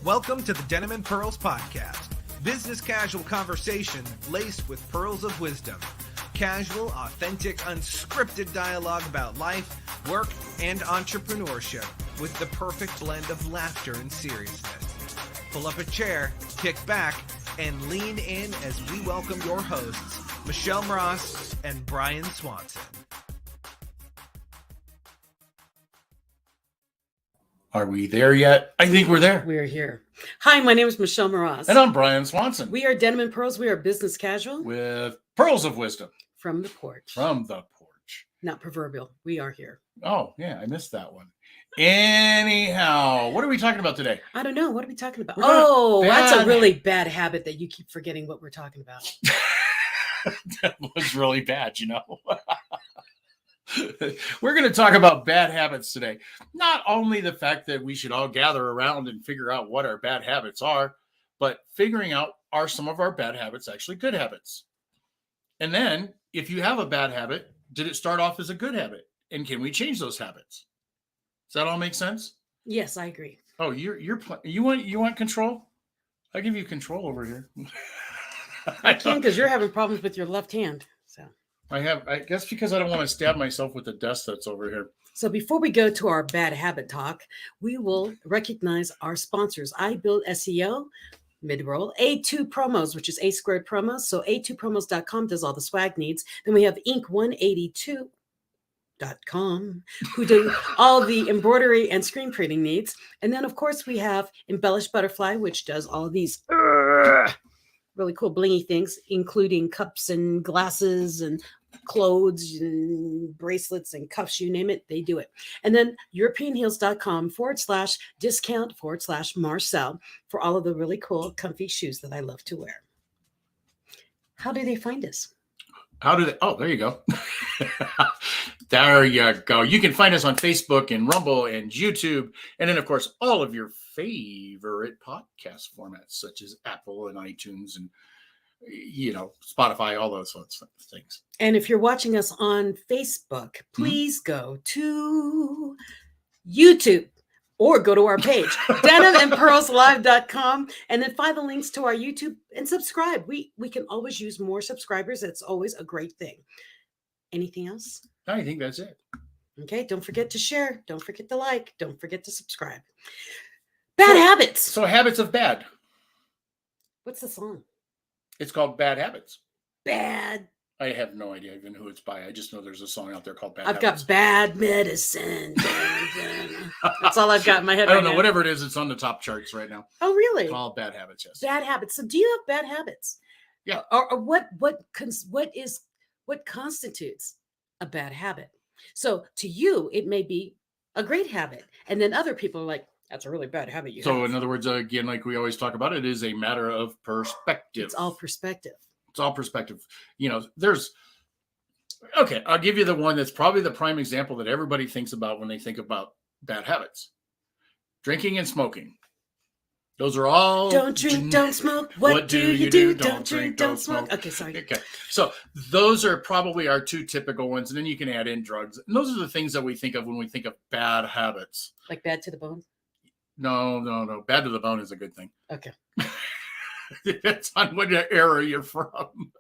Welcome to the Denim and Pearls podcast. Business casual conversation laced with pearls of wisdom. Casual, authentic, unscripted dialogue about life, work, and entrepreneurship with the perfect blend of laughter and seriousness. Pull up a chair, kick back, and lean in as we welcome your hosts, Michelle Mross and Brian Swanson. Are we there yet? I think we're there. We're here. Hi, my name is Michelle Mross. And I'm Brian Swanson. We are Denim and Pearls. We are business casual. With pearls of wisdom. From the porch. From the porch. Not proverbial. We are here. Oh, yeah, I missed that one. Anyhow, what are we talking about today? I don't know. What are we talking about? That's that's a really bad habit that you keep forgetting what we're talking about. That was really bad, you know. We're going to talk about bad habits today. Not only the fact that we should all gather around and figure out what our bad habits are, but figuring out, are some of our bad habits actually good habits? And then if you have a bad habit, did it start off as a good habit? And can we change those habits? Does that all make sense? Yes, I agree. Oh, you want control? I'll give you control over here. I can't because you're having problems with your left hand. So I guess because I don't want to stab myself with the desk that's over here. So before we go to our bad habit talk, we will recognize our sponsors. I Build SEO, mid-roll, A2 Promos, which is A squared promos. So A2promos.com does all the swag needs. Then we have Ink182.com, who do all the embroidery and screen printing needs. And then, of course, we have Embellished Butterfly, which does all of these really cool blingy things, including cups and glasses and clothes and bracelets and cuffs, you name it, they do it. And then Europeanheels.com/discount/Marcel for all of the really cool, comfy shoes that I love to wear. How do they find us? Oh, there you go. There you go. You can find us on Facebook and Rumble and YouTube. And then, of course, all of your favorite podcast formats, such as Apple and iTunes and, Spotify, all those sorts of things. And if you're watching us on Facebook, please go to YouTube or go to our page, DenimAndPearlsLive.com, and then find the links to our YouTube and subscribe. We can always use more subscribers. That's always a great thing. Anything else? I think that's it. Okay, don't forget to share. Don't forget to like. Don't forget to subscribe. Bad habits. So habits of bad. What's the song? It's called Bad Habits. Bad. I have no idea even who it's by. I just know there's a song out there called Bad I've Habits. got bad medicine. That's all I've got in my head. I don't know. Whatever it is, it's on the top charts right now. Oh, really? It's called Bad Habits, yes. Bad habits. So do you have bad habits? Yeah. Or what constitutes a bad habit? So to you, it may be a great habit. And then other people are like, that's a really bad habit you have. So in other words, again, like we always talk about, it is a matter of perspective. It's all perspective. It's all perspective. I'll give you the one that's probably the prime example that everybody thinks about when they think about bad habits. Drinking and smoking. Those are all... Don't drink, don't smoke. What do you do? Don't drink, don't smoke. Okay, sorry. Okay. So those are probably our two typical ones. And then you can add in drugs. And those are the things that we think of when we think of bad habits. Like bad to the bone? No. Bad to the bone is a good thing. Okay. Depends on what era you're from.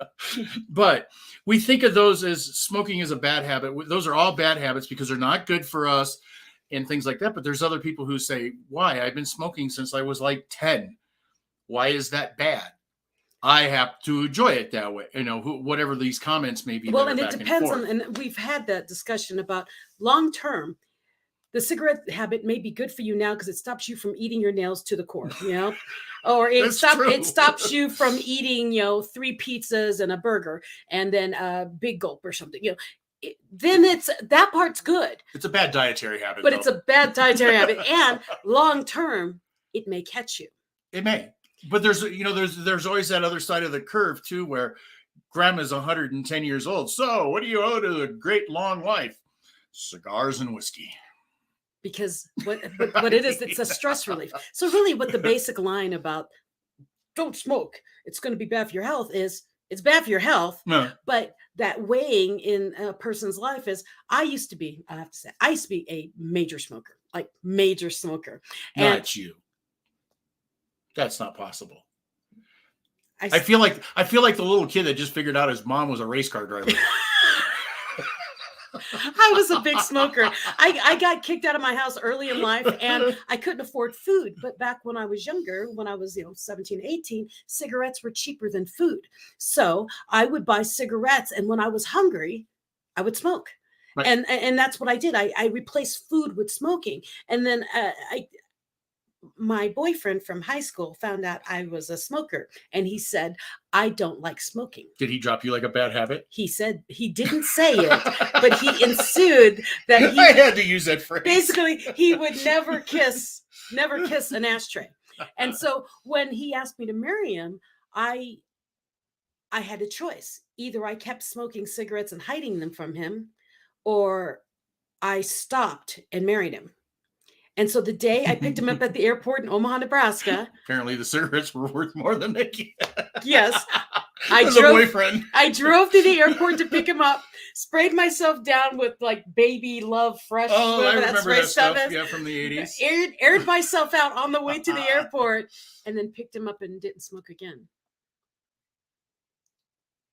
But we think of those as smoking is a bad habit. Those are all bad habits because they're not good for us and things like that. But there's other people who say, why? I've been smoking since I was like 10. Why is that bad? I have to enjoy it that way. Whatever these comments may be. Well, and it depends on, and we've had that discussion about long term. The cigarette habit may be good for you now because it stops you from eating your nails to the core, or it stops you from eating, 3 pizzas and a burger and then a big gulp or something, then that part's good. It's a bad dietary habit, but it's a bad dietary habit, and long term, it may catch you. It may, but there's always that other side of the curve too, where grandma's 110 years old. So what do you owe to a great long life? Cigars and whiskey. Because what it is, it's a stress relief. So really what the basic line about don't smoke, it's going to be bad for your health is it's bad for your health. No. But that weighing in a person's life is, I used to be a major smoker, like major smoker. Not you. That's not possible. I feel like the little kid that just figured out his mom was a race car driver. I was a big smoker. I got kicked out of my house early in life and I couldn't afford food. But back when I was younger, when I was 17, 18, cigarettes were cheaper than food. So I would buy cigarettes. And when I was hungry, I would smoke. Right. And that's what I did. I replaced food with smoking. And then my boyfriend from high school found out I was a smoker. And he said, I don't like smoking. Did he drop you like a bad habit? He said he didn't say it, but he ensued that I had to use that phrase. Basically, he would never kiss an ashtray. And so when he asked me to marry him, I had a choice. Either I kept smoking cigarettes and hiding them from him, or I stopped and married him. And so the day I picked him up at the airport in Omaha, Nebraska. Apparently the cigarettes were worth more than they get. Yes. I drove to the airport to pick him up, sprayed myself down with like baby love fresh. Oh, I remember that stuff. Yeah, from the 80s. Aired myself out on the way to the airport and then picked him up and didn't smoke again.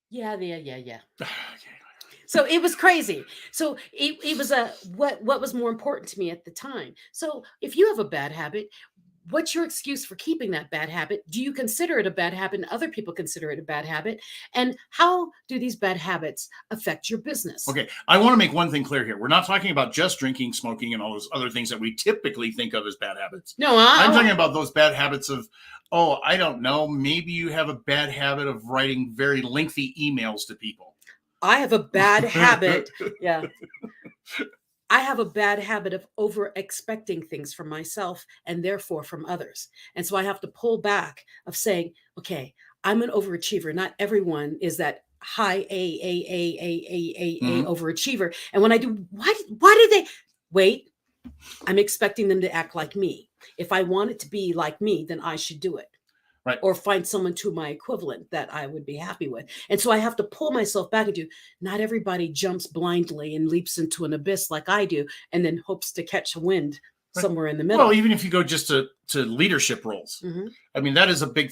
Yeah. So it was crazy. So it was what was more important to me at the time. So if you have a bad habit, what's your excuse for keeping that bad habit? Do you consider it a bad habit and other people consider it a bad habit? And how do these bad habits affect your business? Okay. I want to make one thing clear here. We're not talking about just drinking, smoking, and all those other things that we typically think of as bad habits. No, I'm talking about those bad habits of, I don't know, maybe you have a bad habit of writing very lengthy emails to people. I have a bad habit. Yeah. I have a bad habit of over expecting things from myself and therefore from others. And so I have to pull back of saying, okay, I'm an overachiever. Not everyone is that high A overachiever. And when I do, why did they wait? I'm expecting them to act like me. If I want it to be like me, then I should do it. Right. Or find someone to my equivalent that I would be happy with. And so I have to pull myself back and do, not everybody jumps blindly and leaps into an abyss like I do, and then hopes to catch a wind somewhere in the middle. Well, even if you go just to leadership roles, mm-hmm. I mean, that is a big,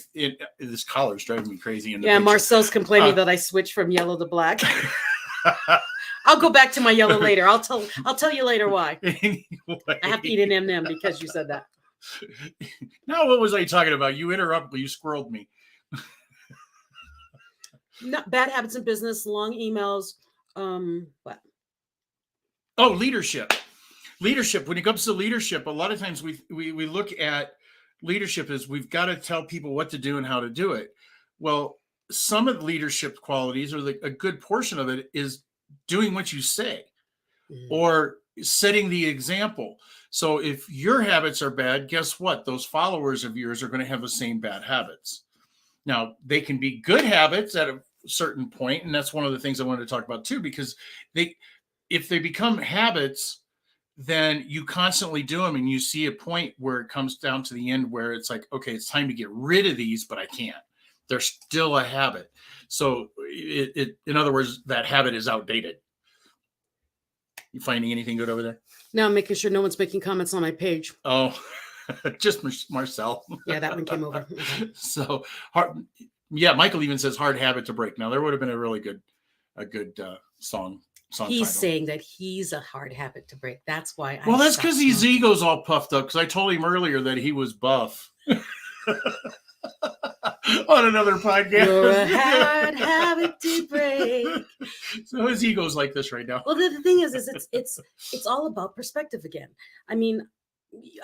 this collar's driving me crazy. Yeah, Marcel's complaining that I switched from yellow to black. I'll go back to my yellow later. I'll tell you later why. Anyway. I have to eat an M&M because you said that. Now, what was I talking about? You interrupted me. You squirreled me. Not bad habits in business, long emails. What? Oh, leadership. Leadership. When it comes to leadership, a lot of times we look at leadership as we've got to tell people what to do and how to do it. Well, some of the leadership qualities, or a good portion of it, is doing what you say, or setting the example. So if your habits are bad, guess what? Those followers of yours are going to have the same bad habits. Now, they can be good habits at a certain point, and that's one of the things I wanted to talk about too, because if they become habits, then you constantly do them, and you see a point where it comes down to the end where it's like, okay, it's time to get rid of these, but I can't. They're still a habit. So in other words, that habit is outdated. You finding anything good over there? Now I'm making sure no one's making comments on my page. Oh, just Marcel. Yeah, that one came over. Okay. So hard. Yeah, Michael even says hard habit to break. Now there would have been a really good song. He's title. saying that he's a hard habit to break. That's why. Well, that's because his ego's all puffed up. Because I told him earlier that he was buff. On another podcast. You're a hard habit to break. So his ego's like this right now. Well, the thing is it's all about perspective again. I mean,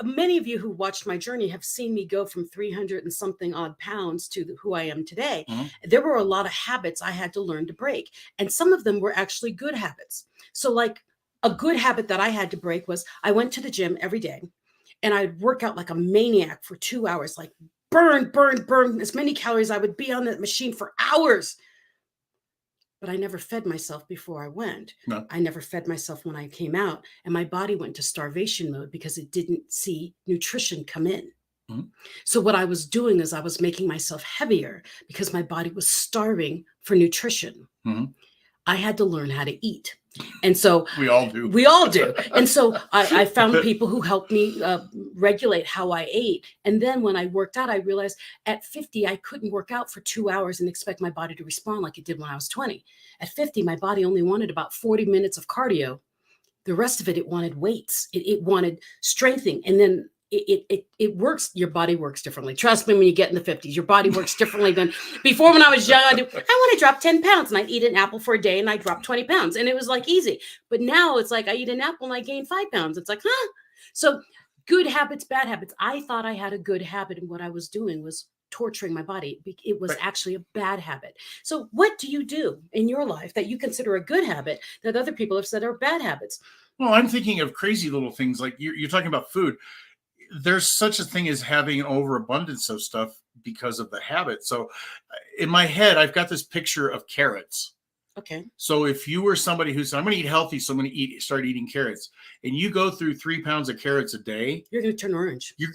many of you who watched my journey have seen me go from 300 and something odd pounds to who I am today. Mm-hmm. There were a lot of habits I had to learn to break. And some of them were actually good habits. So like a good habit that I had to break was I went to the gym every day and I'd work out like a maniac for 2 hours, like burn as many calories. I would be on that machine for hours. But I never fed myself before I went. No. I never fed myself when I came out. And my body went to starvation mode because it didn't see nutrition come in. Mm-hmm. So what I was doing is I was making myself heavier because my body was starving for nutrition. Mm-hmm. I had to learn how to eat. And so we all do. We all do. And so I found people who helped me regulate how I ate. And then when I worked out, I realized at 50, I couldn't work out for 2 hours and expect my body to respond like it did when I was 20. At 50, my body only wanted about 40 minutes of cardio. The rest of it wanted weights. It wanted strengthening. And then it works. Your body works differently. Trust me, when you get in the 50s, your body works differently than before. When I was young, I want to drop 10 pounds, and I'd eat an apple for a day and I dropped 20 pounds, and it was like easy. But now it's like I eat an apple and I gain 5 pounds. It's like, huh? So good habits, bad habits. I thought I had a good habit, and what I was doing was torturing my body. It was actually a bad habit. So what do you do in your life that you consider a good habit that other people have said are bad habits? Well, I'm thinking of crazy little things like you're talking about food. There's such a thing as having an overabundance of stuff because of the habit. So in my head, I've got this picture of carrots. Okay. So if you were somebody who said, I'm going to eat healthy, so I'm going to start eating carrots, and you go through 3 pounds of carrots a day, you're going to turn orange. You're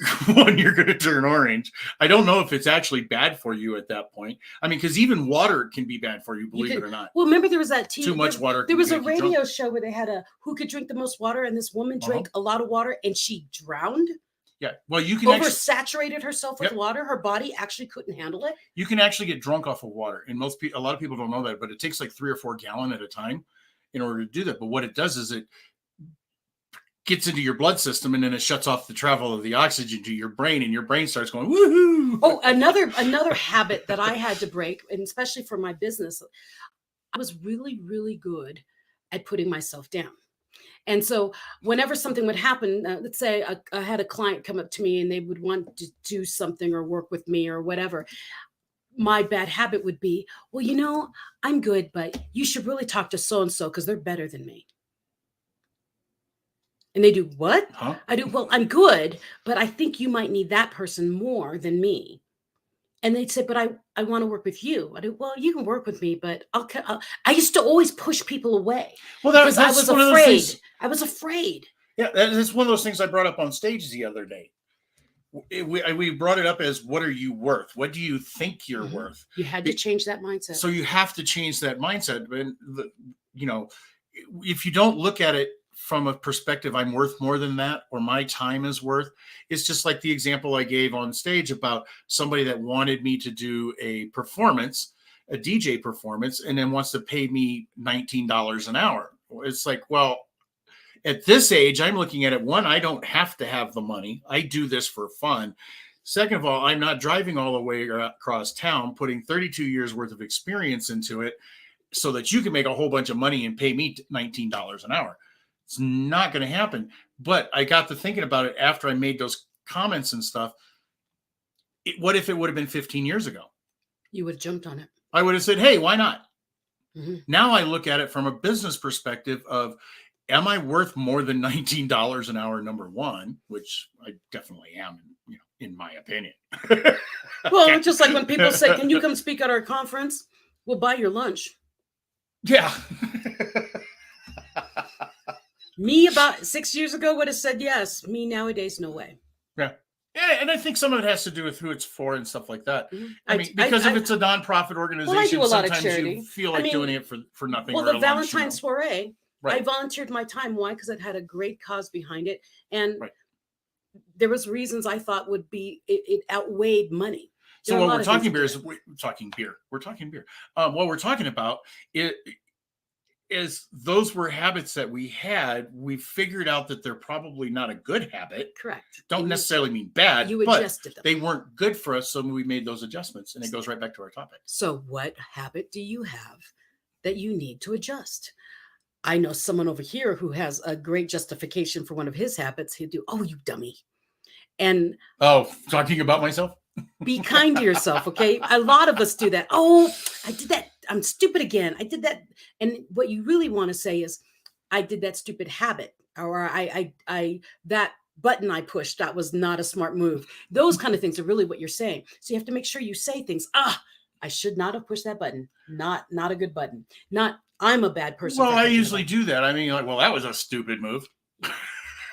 going to turn orange. I don't know if it's actually bad for you at that point. I mean, because even water can be bad for you, believe it or not. Well, remember there was that TV. Too much water. There was a radio show where they had who could drink the most water, and this woman drank a lot of water, and she drowned. Yeah, well, you can oversaturated herself with water. Her body actually couldn't handle it. You can actually get drunk off of water, and a lot of people don't know that, but it takes like 3 or 4 gallons at a time in order to do that. But what it does is it gets into your blood system, and then it shuts off the travel of the oxygen to your brain, and your brain starts going woohoo. Oh, another habit that I had to break, and especially for my business, I was really, really good at putting myself down. And so whenever something would happen, let's say I had a client come up to me and they would want to do something or work with me or whatever, my bad habit would be, well, I'm good, but you should really talk to so-and-so because they're better than me. And they do, what? Huh? I do, well, I'm good, but I think you might need that person more than me. And they'd say, but I want to work with you. I do, well, you can work with me, but I used to always push people away. Well, that's I was afraid. I was afraid. Yeah, that's one of those things I brought up on stage the other day. We brought it up as, what are you worth? What do you think you're worth? You had to change that mindset. So you have to change that mindset. And, if you don't look at it from a perspective, I'm worth more than that, or my time is worth, it's just like the example I gave on stage about somebody that wanted me to do a DJ performance, and then wants to pay me $19 an hour. It's like, well, at this age, I'm looking at it. One, I don't have to have the money. I do this for fun. Second of all, I'm not driving all the way across town, putting 32 years worth of experience into it so that you can make a whole bunch of money and pay me $19 an hour. It's not going to happen. But I got to thinking about it after I made those comments and stuff. What if it would have been 15 years ago? You would have jumped on it. I would have said, hey, why not? Mm-hmm. Now I look at it from a business perspective of, am I worth more than $19 an hour? Number one, which I definitely am, in my opinion. Well, just like when people say, can you come speak at our conference? We'll buy your lunch. Yeah. Me about 6 years ago would have said yes. Me nowadays, no way. Yeah. Yeah, and I think some of it has to do with who it's for and stuff like that. Mm-hmm. I mean, because if it's a nonprofit organization, I do a lot of sometimes charity. you feel like doing it for nothing. Well, the Valentine's soiree, right. I volunteered my time. Why? Because it had a great cause behind it. And there was reasons I thought would be, it outweighed money. So what we're talking beer is, we're talking beer. What we're talking about is those were habits that we had. We figured out that they're probably not a good habit. Correct. Don't necessarily mean bad. You adjusted them. They weren't good for us, so we made those adjustments, and it goes right back to our topic. So what habit do you have that you need to adjust? I know someone over here who has a great justification for one of his habits. He'd do, oh, you dummy. And talking about myself? Be kind to yourself, okay? A lot of us do that. Oh, I did that. I'm stupid again. I did that. And what you really want to say is, I did that stupid habit, or I that button I pushed, that was not a smart move. Those kind of things are really what you're saying. So you have to make sure you say things. I should not have pushed that button. Not a good button. Not, I'm a bad person. Well, I usually do that. I mean, like, well, that was a stupid move.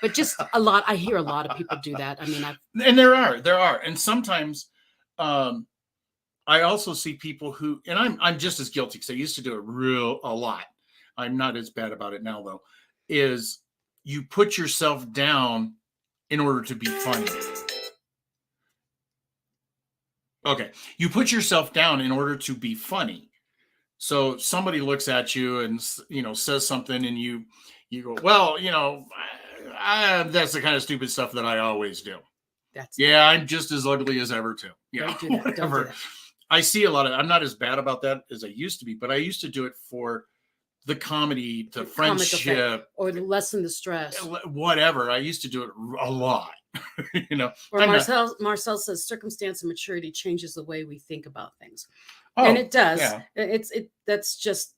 But just a lot. I hear a lot of people do that. I mean, and there are, and sometimes I also see people who, and I'm just as guilty because I used to do it a lot. I'm not as bad about it now though, is you put yourself down in order to be funny. Okay. You put yourself down in order to be funny. So somebody looks at you and, says something and you go, well, that's the kind of stupid stuff that I always do. I'm just as ugly as ever too. Don't do that. Whatever. Don't do that. I see a lot of, I'm not as bad about that as I used to be, but I used to do it for the comedy, the friendship, or to lessen the stress, whatever. I used to do it a lot. Or Marcel says circumstance and maturity changes the way we think about things. Oh, and it does. Yeah. That's just,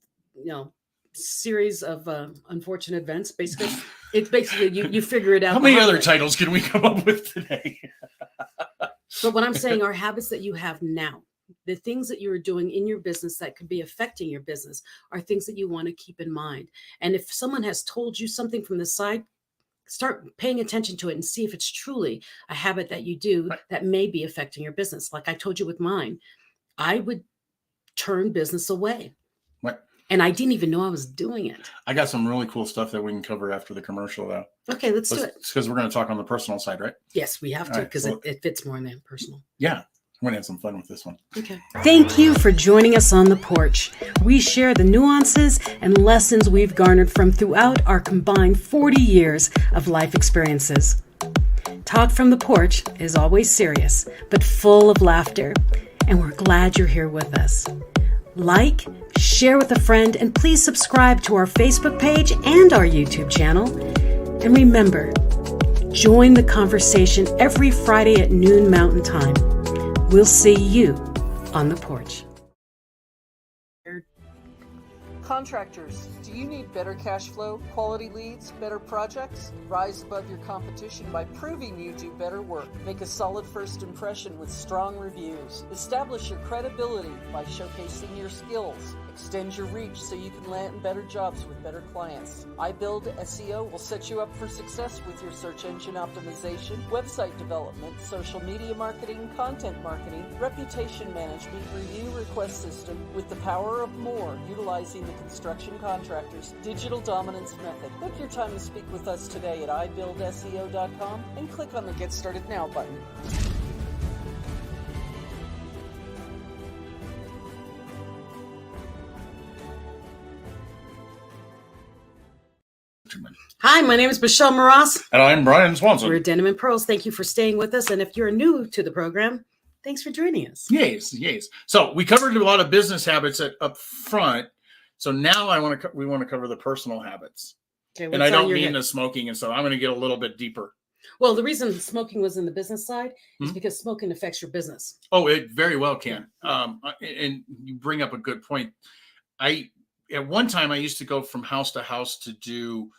series of unfortunate events. Basically, it's basically you figure it out. How many other titles can we come up with today? But what I'm saying are habits that you have now. The things that you're doing in your business that could be affecting your business are things that you want to keep in mind. And if someone has told you something from the side, start paying attention to it and see if it's truly a habit that you do that may be affecting your business. Like I told you with mine, I would turn business away. Right. And I didn't even know I was doing it. I got some really cool stuff that we can cover after the commercial, though. Okay, let's do it. Because we're going to talk on the personal side, right? Yes, we have to, because it fits more than personal. Yeah. We're going to have some fun with this one. Okay. Thank you for joining us on the porch. We share the nuances and lessons we've garnered from throughout our combined 40 years of life experiences. Talk from the porch is always serious, but full of laughter. And we're glad you're here with us. Like, share with a friend, and please subscribe to our Facebook page and our YouTube channel. And remember, join the conversation every Friday at noon Mountain Time. We'll see you on the porch. Contractors, do you need better cash flow, quality leads, better projects? Rise above your competition by proving you do better work. Make a solid first impression with strong reviews. Establish your credibility by showcasing your skills. Extend your reach so you can land better jobs with better clients. iBuild SEO will set you up for success with your search engine optimization, website development, social media marketing, content marketing, reputation management, review request system with the power of more, utilizing the construction contractor's digital dominance method. Book your time to speak with us today at ibuildseo.com and click on the Get Started Now button. Hi, my name is Michelle Moras. And I'm Brian Swanson. We're Denim and Pearls. Thank you for staying with us. And if you're new to the program, thanks for joining us. Yes. So we covered a lot of business habits up front. So now we want to cover the personal habits. Okay, and I don't mean the smoking and stuff. I'm going to get a little bit deeper. Well, the reason smoking was in the business side is because smoking affects your business. Oh, it very well can. And you bring up a good point. At one time I used to go from house to house to do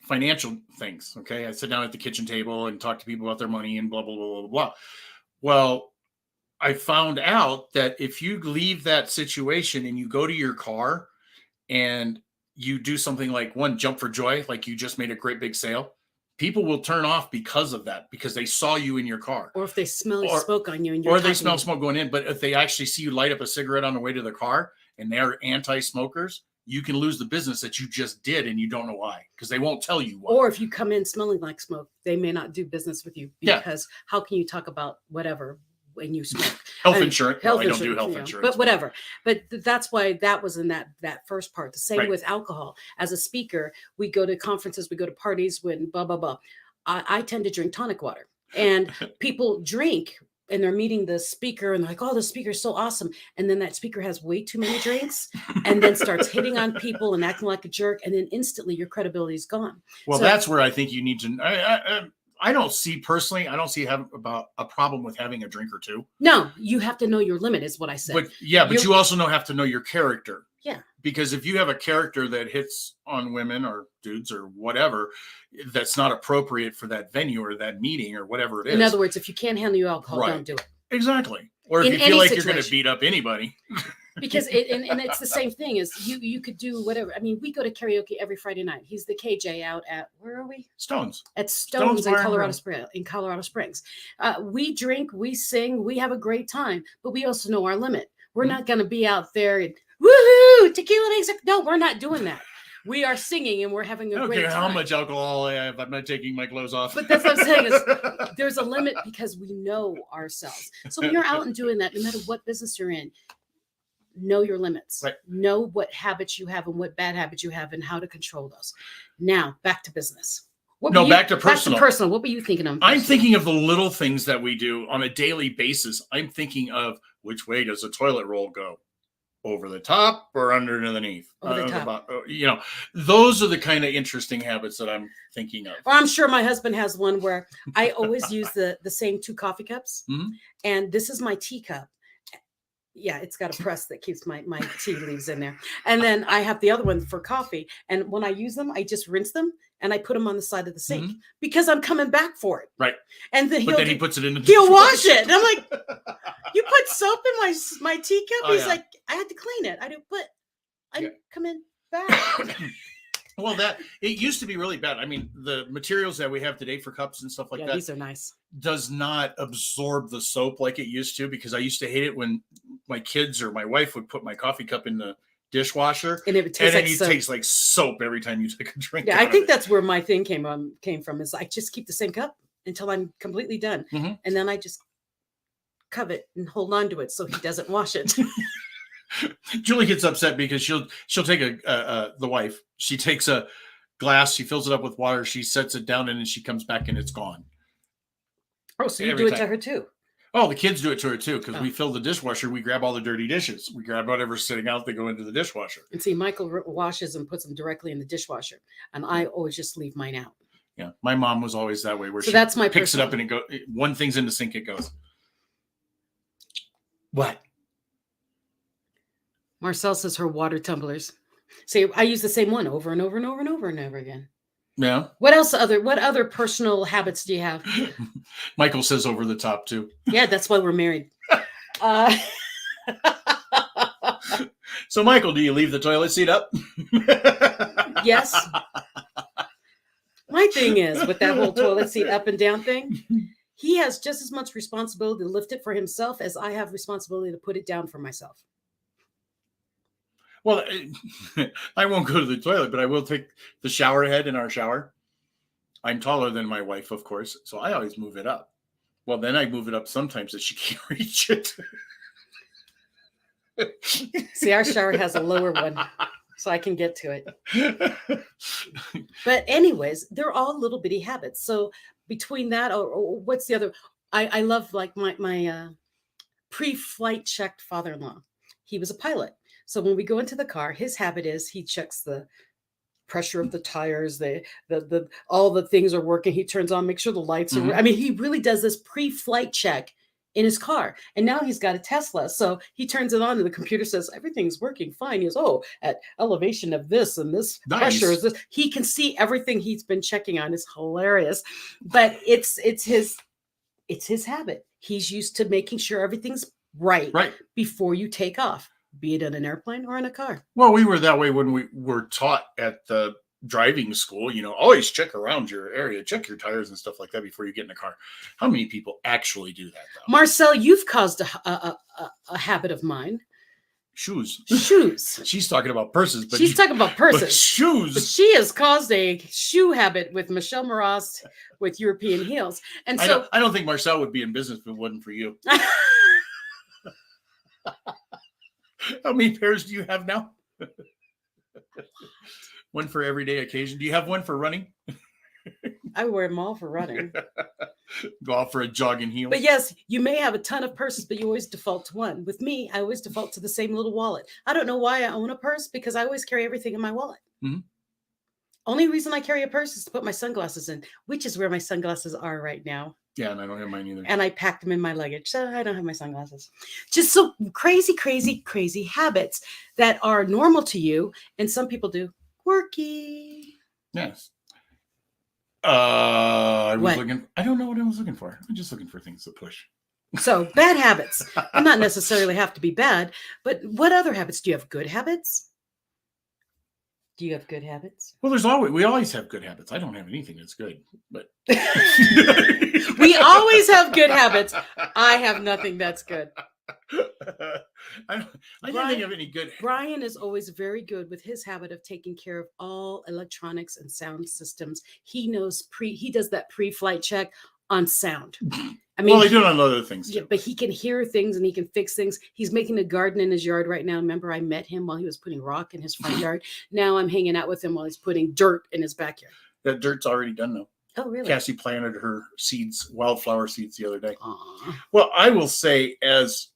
financial things. Okay. I sit down at the kitchen table and talk to people about their money and blah, blah, blah, blah, blah. Well, I found out that if you leave that situation and you go to your car and you do something like jump for joy, like you just made a great big sale, people will turn off because of that, because they saw you in your car. Or if they smell smoke on you. Or they smell smoke going in. But if they actually see you light up a cigarette on the way to the car and they're anti-smokers, you can lose the business that you just did and you don't know why, because they won't tell you why. Or if you come in smelling like smoke, they may not do business with you, because how can you talk about whatever when you smoke? Health insurance. I don't do health insurance. But whatever. But that's why that was in that first part. The same with alcohol. As a speaker, we go to conferences, we go to parties when blah, blah, blah. I tend to drink tonic water, and people drink and they're meeting the speaker and they're like, oh, the speaker's so awesome. And then that speaker has way too many drinks and then starts hitting on people and acting like a jerk. And then instantly your credibility is gone. Well, so that's where I think you need to, I don't see about a problem with having a drink or two. No, you have to know your limit is what I said. But you also have to know your character. Yeah. Because if you have a character that hits on women or dudes or whatever, that's not appropriate for that venue or that meeting or whatever it is. In other words, if you can't handle your alcohol, don't do it. Exactly. Or if you feel like you're going to beat up anybody. Because it's the same thing as you could do whatever. I mean, we go to karaoke every Friday night. He's the KJ out at, where are we? Stones. At Stones in Colorado Springs. We drink, we sing, we have a great time, but we also know our limit. We're not going to be out there woohoo, tequila makes it. No, we're not doing that. We are singing and we're having a I don't great care time. how much alcohol I have. I'm not taking my clothes off. But that's what I'm saying is there's a limit because we know ourselves. So when you're out and doing that, no matter what business you're in, know your limits. Right. Know what habits you have and what bad habits you have and how to control those. Now, back to business. Back to personal. What were you thinking of? I'm thinking of the little things that we do on a daily basis. I'm thinking of which way does a toilet roll go? Over the top or underneath? Over the top. Those are the kind of interesting habits that I'm thinking of. Well, I'm sure my husband has one where I always use the same 2 coffee cups. Mm-hmm. And this is my teacup. Yeah, it's got a press that keeps my tea leaves in there. And then I have the other one for coffee. And when I use them, I just rinse them and I put them on the side of the sink because I'm coming back for it. Right. And then he puts it in the he'll wash it. And I'm like, you put soap in my teacup? Oh, He's like, I had to clean it. I do, but I'm coming back. Well, it used to be really bad. I mean, the materials that we have today for cups and stuff like that. These are nice. Does not absorb the soap like it used to, because I used to hate it when my kids or my wife would put my coffee cup in the dishwasher and it tastes like soap every time you take a drink. Yeah, I think that's where my thing came from is I just keep the same cup until I'm completely done. Mm-hmm. And then I just covet and hold on to it so he doesn't wash it. Julie gets upset because she'll take the wife. She takes a glass, she fills it up with water, she sets it down, and then she comes back and it's gone. Oh, so you do it to her too? Oh, the kids do it to her too, because we fill the dishwasher. We grab all the dirty dishes. We grab whatever's sitting out. They go into the dishwasher. And see, Michael washes and puts them directly in the dishwasher, and I always just leave mine out. Yeah, my mom was always that way. Where so that's my picks it up and it goes. One thing's in the sink, it goes. What? Marcel says her water tumblers. See, I use the same one over and over and over and over and over again. Yeah. What other personal habits do you have? Michael says over the top too. Yeah, that's why we're married. So, Michael, do you leave the toilet seat up? Yes. My thing is with that whole toilet seat up and down thing, he has just as much responsibility to lift it for himself as I have responsibility to put it down for myself. Well, I won't go to the toilet, but I will take the shower head in our shower. I'm taller than my wife, of course, so I always move it up. Well, then I move it up sometimes that she can't reach it. See, our shower has a lower one, so I can get to it. But anyways, they're all little bitty habits. So between that, or what's the other? I love like my pre-flight checked father-in-law. He was a pilot. So when we go into the car, his habit is he checks the pressure of the tires, the all the things are working. He turns on, make sure the lights are. I mean, he really does this pre-flight check in his car. And now he's got a Tesla. So he turns it on and the computer says, everything's working fine. He goes, at elevation of this and this pressure is this. He can see everything he's been checking on. It's hilarious. But it's his habit. He's used to making sure everything's right before you take off, be it in an airplane or in a car. Well, we were that way when we were taught at the driving school, always check around your area, check your tires and stuff like that before you get in a car. How many people actually do that, though? Marcel, you've caused a habit of mine. Shoes. She's talking about purses. But she's talking about purses. But shoes. But she has caused a shoe habit with Michelle Maras with European heels. And so I don't think Marcel would be in business if it wasn't for you. How many pairs do you have now? One for everyday occasion. Do you have one for running? I wear them all for running. Go out for a jogging heel. But yes, you may have a ton of purses, but you always default to one. With me, I always default to the same little wallet. I don't know why I own a purse, because I always carry everything in my wallet. Mm-hmm. Only reason I carry a purse is to put my sunglasses in, which is where my sunglasses are right now. Yeah, and I don't have mine either. And I packed them in my luggage, so I don't have my sunglasses. Just so crazy, crazy, crazy habits that are normal to you, and some people do. Quirky. Yes. I don't know what I was looking for. I'm just looking for things to push. So bad habits. Not necessarily have to be bad, but what other habits? Do you have good habits? Do you have good habits? Well, we always have good habits. I don't have anything that's good, but we always have good habits. I have nothing that's good. I can't think of any good. Brian is always very good with his habit of taking care of all electronics and sound systems. He knows he does that pre-flight check on sound. I mean, well, I do it on other things too. Yeah, but he can hear things and he can fix things. He's making a garden in his yard right now. Remember, I met him while he was putting rock in his front yard. Now I'm hanging out with him while he's putting dirt in his backyard. That dirt's already done though. Oh, really? Cassie planted her seeds, wildflower seeds, the other day. Aww. Well, I will say, as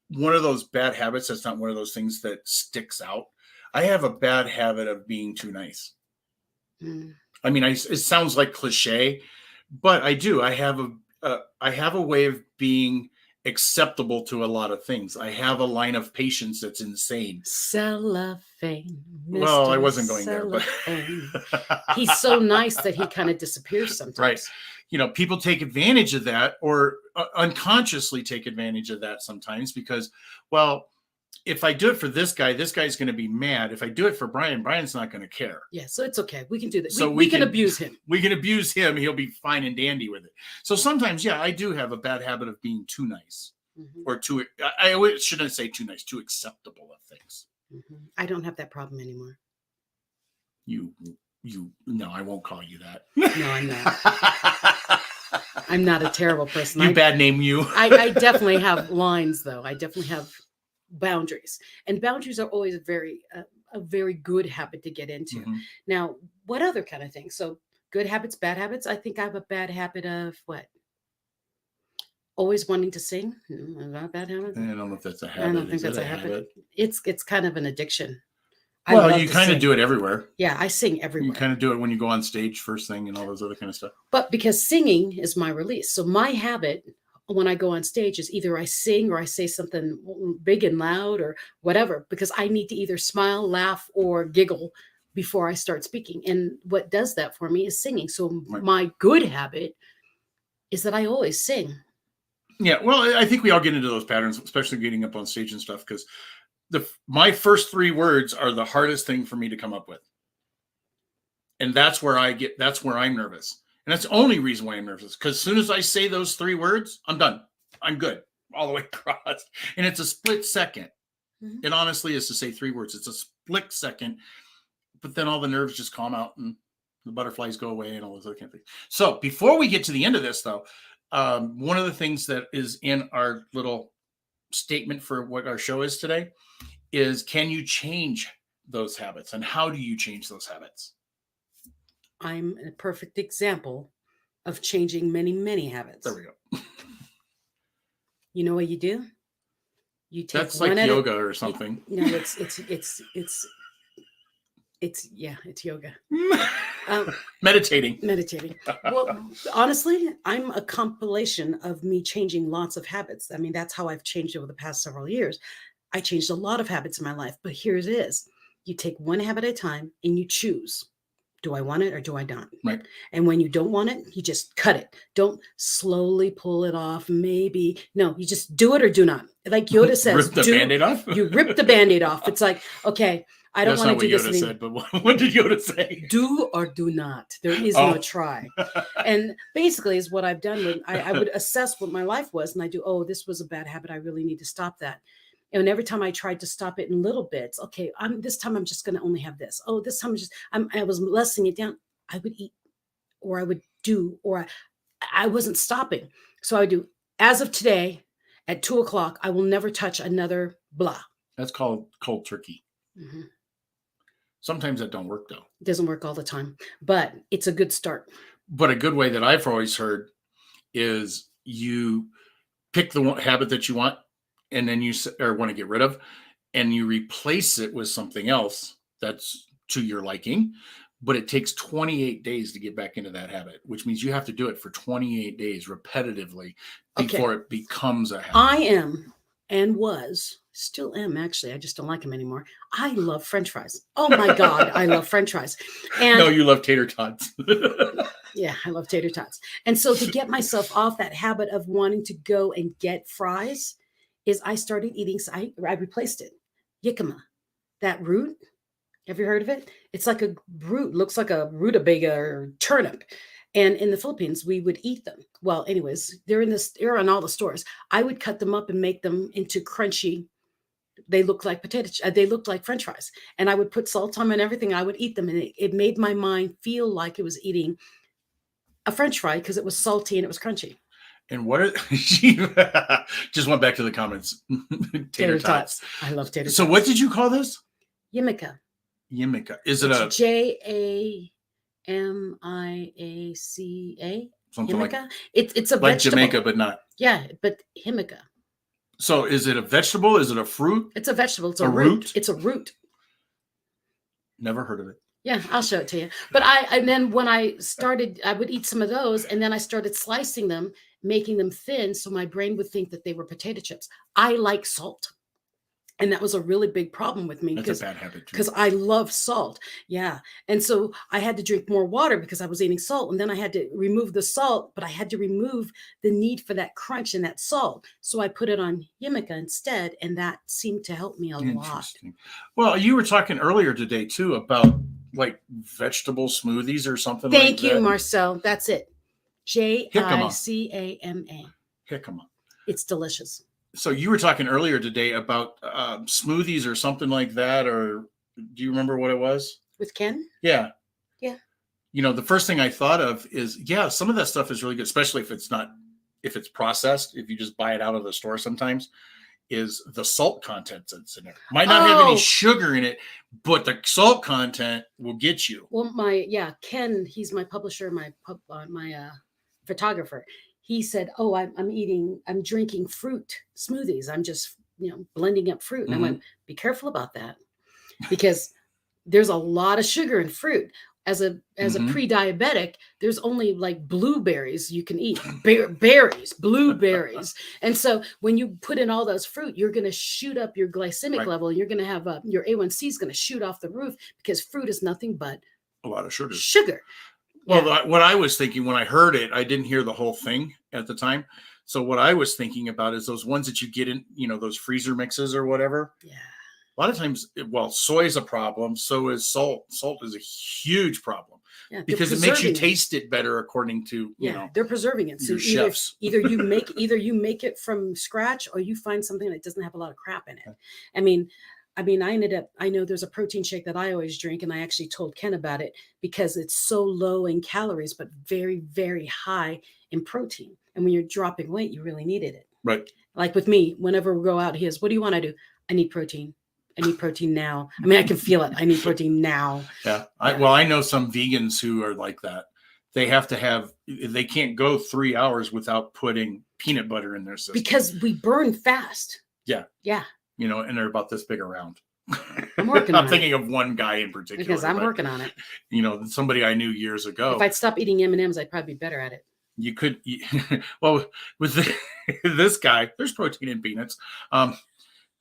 one of those bad habits, that's not one of those things that sticks out. I have a bad habit of being too nice. Mm. I mean, it sounds like cliche, but I do. I have a way of being acceptable to a lot of things. I have a line of patience that's insane. Cellophane. Well, I Mr. wasn't going there, but he's so nice that he kind of disappears sometimes. Right. You know, people take advantage of that, or unconsciously take advantage of that sometimes because, well, if I do it for this guy's going to be mad. If I do it for Brian's not going to care. Yeah, so it's okay. We can do that. So we can abuse him. We can abuse him. He'll be fine and dandy with it. So sometimes, yeah, I do have a bad habit of being too nice, or too. I shouldn't say too nice, too acceptable of things. I don't have that problem anymore. No, I won't call you that. No, I'm not. I'm not a terrible person. Bad name you. I definitely have lines, though. I definitely have boundaries, and boundaries are always a very good habit to get into. Now, what other kind of things? So good habits, bad habits. I think I have a bad habit of what? Always wanting to sing. Is that a bad habit? I don't know if that's a habit. I don't think that's a habit. It's kind of an addiction. Well, you kind of do it everywhere. Yeah, I sing everywhere. You kind of do it when you go on stage first thing and all those other kind of stuff. But because singing is my release. So my habit when I go on stage is either I sing or I say something big and loud or whatever, because I need to either smile, laugh, or giggle before I start speaking. And what does that for me is singing. So my good habit is that I always sing. Yeah, well, I think we all get into those patterns, especially getting up on stage and stuff, because my first 3 words are the hardest thing for me to come up with. And that's where I'm nervous. And that's the only reason why I'm nervous, because as soon as I say those 3 words, I'm done. I'm good all the way across. And it's a split second. It honestly is to say 3 words. It's a split second, but then all the nerves just calm out and the butterflies go away and all those other kind of things. So before we get to the end of this, though, one of the things that is in our little statement for what our show is today is, can you change those habits, and how do you change those habits? I'm a perfect example of changing many, many habits. There we go. You know what you do? You take That's like yoga or something. No, it's yoga. Meditating. Well, honestly, I'm a compilation of me changing lots of habits. I mean, that's how I've changed over the past several years. I changed a lot of habits in my life, but here it is. You take one habit at a time and you choose. Do I want it or do I not? Right. And when you don't want it, you just cut it. Don't slowly pull it off. Maybe. No, you just do it or do not. Like Yoda says. Rip the Band-Aid off? You rip the Band-Aid off. It's like, okay, I don't want to do this anymore. That's not what Yoda said, but what did Yoda say? Do or do not. There is no try. And basically is what I've done. When I would assess what my life was, and I do, this was a bad habit. I really need to stop that. And every time I tried to stop it in little bits, okay, this time I'm just going to only have this. Oh, this time I was lessening it down. I would eat, or I would do, or I wasn't stopping. So I would do, as of today at 2:00, I will never touch another blah. That's called cold turkey. Sometimes that don't work though. It doesn't work all the time, but it's a good start. But a good way that I've always heard is you pick the one habit that you want, and then you want to get rid of, and you replace it with something else that's to your liking, but it takes 28 days to get back into that habit, which means you have to do it for 28 days repetitively before it becomes a habit. I am and still am actually. I just don't like them anymore. I love French fries. Oh my God, I love French fries. And no, you love tater tots. Yeah, I love tater tots. And so to get myself off that habit of wanting to go and get fries, is I started eating, I replaced it. Jicama, that root. Have you heard of it? It's like a root, looks like a rutabaga or turnip. And in the Philippines, we would eat them. Well, anyways, they're in all the stores. I would cut them up and make them into crunchy. They look like they looked like French fries. And I would put salt on them and everything. I would eat them. And it made my mind feel like it was eating a French fry because it was salty and it was crunchy. And what are she just went back to the comments. Tater tots. I love tater tots. So what did you call this? Yimika. Yimika. Is it it's Jamiaca? Something Himika? like It's a like vegetable. Jamaica, but not. Yeah, but Himika. So is it a vegetable? Is it a fruit? It's a vegetable. It's A a root. root? It's a root. Never heard of it. Yeah, I'll show it to you. But and then when I started, I would eat some of those, and then I started slicing them, making them thin, so my brain would think that they were potato chips. I like salt. And that was a really big problem with me That's a bad habit. because I love salt. Yeah. And so I had to drink more water because I was eating salt. And then I had to remove the salt, but I had to remove the need for that crunch and that salt. So I put it on Yimika instead. And that seemed to help me a lot. Interesting. Well, you were talking earlier today too about like vegetable smoothies or something like that. Thank you, Marcel. That's it. Jicama. Jicama. It's delicious. So you were talking earlier today about smoothies or something like that, or do you remember what it was? With Ken? Yeah. Yeah. You know, the first thing I thought of is, yeah, some of that stuff is really good, especially if it's processed, if you just buy it out of the store sometimes, is the salt content that's in there. Might not have any sugar in it, but the salt content will get you. Well, Ken, he's my publisher, my photographer. He said, "Oh, I'm drinking fruit smoothies. I'm just, blending up fruit." And I went, "Be careful about that, because there's a lot of sugar in fruit. As a pre-diabetic, there's only like blueberries you can eat, blueberries. And so when you put in all those fruit, you're going to shoot up your glycemic level. You're going to have your A1C is going to shoot off the roof because fruit is nothing but a lot of sugar. Well, what I was thinking when I heard it, I didn't hear the whole thing at the time. So what I was thinking about is those ones that you get in, those freezer mixes or whatever. Yeah. A lot of times, soy is a problem. So is salt. Salt is a huge problem because it makes you taste it better, according to they're preserving it. So chefs. either you make it from scratch, or you find something that doesn't have a lot of crap in it. I mean, I know there's a protein shake that I always drink, and I actually told Ken about it because it's so low in calories, but very, very high in protein. And when you're dropping weight, you really needed it. Right. Like with me, whenever we go out, he goes, "What do you want to do?" "I need protein. I need protein now." I mean, I can feel it. I need protein now. Yeah. I know some vegans who are like that. They have to they can't go 3 hours without putting peanut butter in their system. Because we burn fast. Yeah. Yeah. And they're about this big around. I'm working on I'm thinking of one guy in particular. Because I'm working on it. Somebody I knew years ago. If I'd stop eating M&Ms, I'd probably be better at it. You could, well, with this guy, there's protein in peanuts.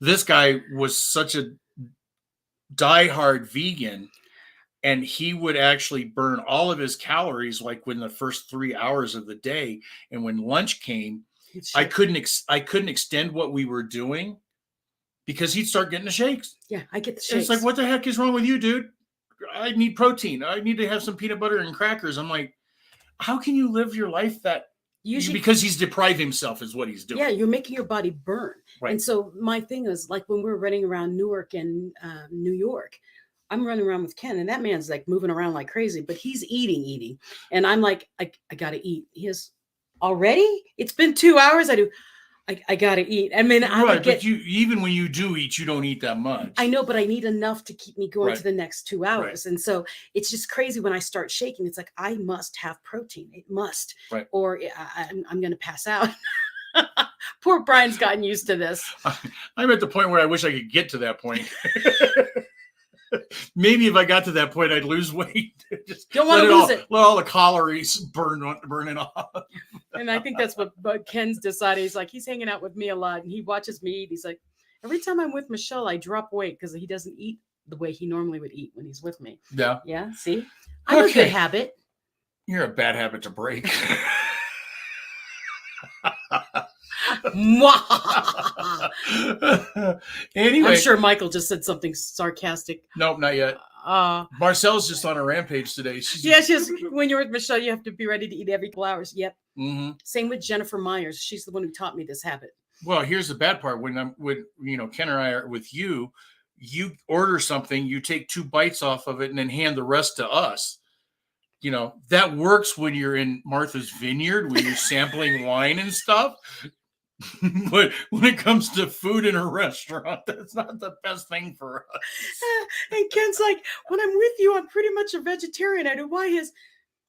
This guy was such a diehard vegan, and he would actually burn all of his calories like within the first 3 hours of the day. And when lunch came, I couldn't extend what we were doing because he'd start getting the shakes. Yeah, I get the shakes. It's like, what the heck is wrong with you, dude? I need protein. I need to have some peanut butter and crackers. I'm like, how can you live your life that because he's deprived himself is what he's doing. Yeah, you're making your body burn. Right. And so my thing is, like, when we're running around Newark and New York, I'm running around with Ken, and that man's like moving around like crazy, but he's eating. And I'm like, I gotta eat. He is already? It's been 2 hours. I gotta eat. I mean, but you, even when you do eat, you don't eat that much. I know, but I need enough to keep me going to the next 2 hours. Right. And so it's just crazy when I start shaking. It's like, I must have protein. It must, or I'm going to pass out. Poor Brian's gotten used to this. I'm at the point where I wish I could get to that point. Maybe if I got to that point, I'd lose weight. Just don't want to lose it. Let all the calories burn it off. And I think that's what Ken's decided. He's like, he's hanging out with me a lot, and he watches me eat. He's like, every time I'm with Michelle, I drop weight because he doesn't eat the way he normally would eat when he's with me. Yeah. Yeah. See, I'm a good habit. You're a bad habit to break. Anyway, I'm sure Michael just said something sarcastic. Nope, not yet. Marcel's just on a rampage today. She's just when you're with Michelle, you have to be ready to eat every couple hours. Yep. Mm-hmm. Same with Jennifer Myers. She's the one who taught me this habit. Well, here's the bad part. When Ken or I are with you, you order something, you take 2 bites off of it and then hand the rest to us. That works when you're in Martha's Vineyard, when you're sampling wine and stuff. But when it comes to food in a restaurant, that's not the best thing for us. And Ken's like, when I'm with you, I'm pretty much a vegetarian. I do. Why?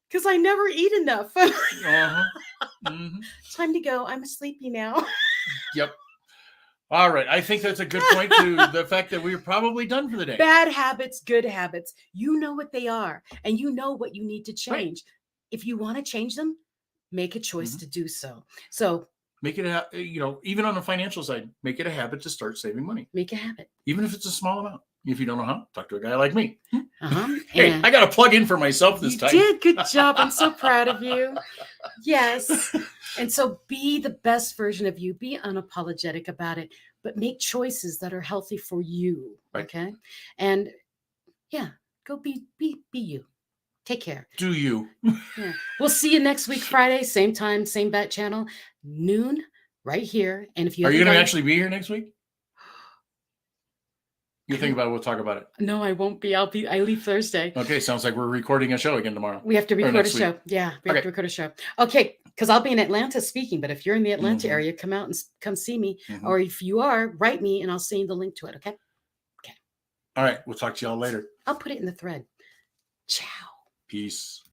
Because I never eat enough. Mm-hmm. Time to go. I'm sleepy now. Yep. All right. I think that's a good point to the fact that we're probably done for the day. Bad habits, good habits. You know what they are, and you know what you need to change. Right. If you want to change them, make a choice to do so. So make it even on the financial side, make it a habit to start saving money. Make a habit. Even if it's a small amount. If you don't know how, talk to a guy like me. Hey, I got to plug in for myself this time. You did. Good job. I'm so proud of you. Yes. And so be the best version of you. Be unapologetic about it, but make choices that are healthy for you. Right. Okay. And go be you. Take care. Do you? Yeah. We'll see you next week, Friday, same time, same bat channel, noon, right here. And if you are you going to actually be here next week? You think about it, we'll talk about it. No, I won't be. I leave Thursday. Okay, sounds like we're recording a show again tomorrow. We have to record a show. Yeah, we have to record a show. Okay, because I'll be in Atlanta speaking, but if you're in the Atlanta area, come out and come see me. Or if you are, write me and I'll send you the link to it, okay? Okay. All right, we'll talk to y'all later. I'll put it in the thread. Ciao. Peace.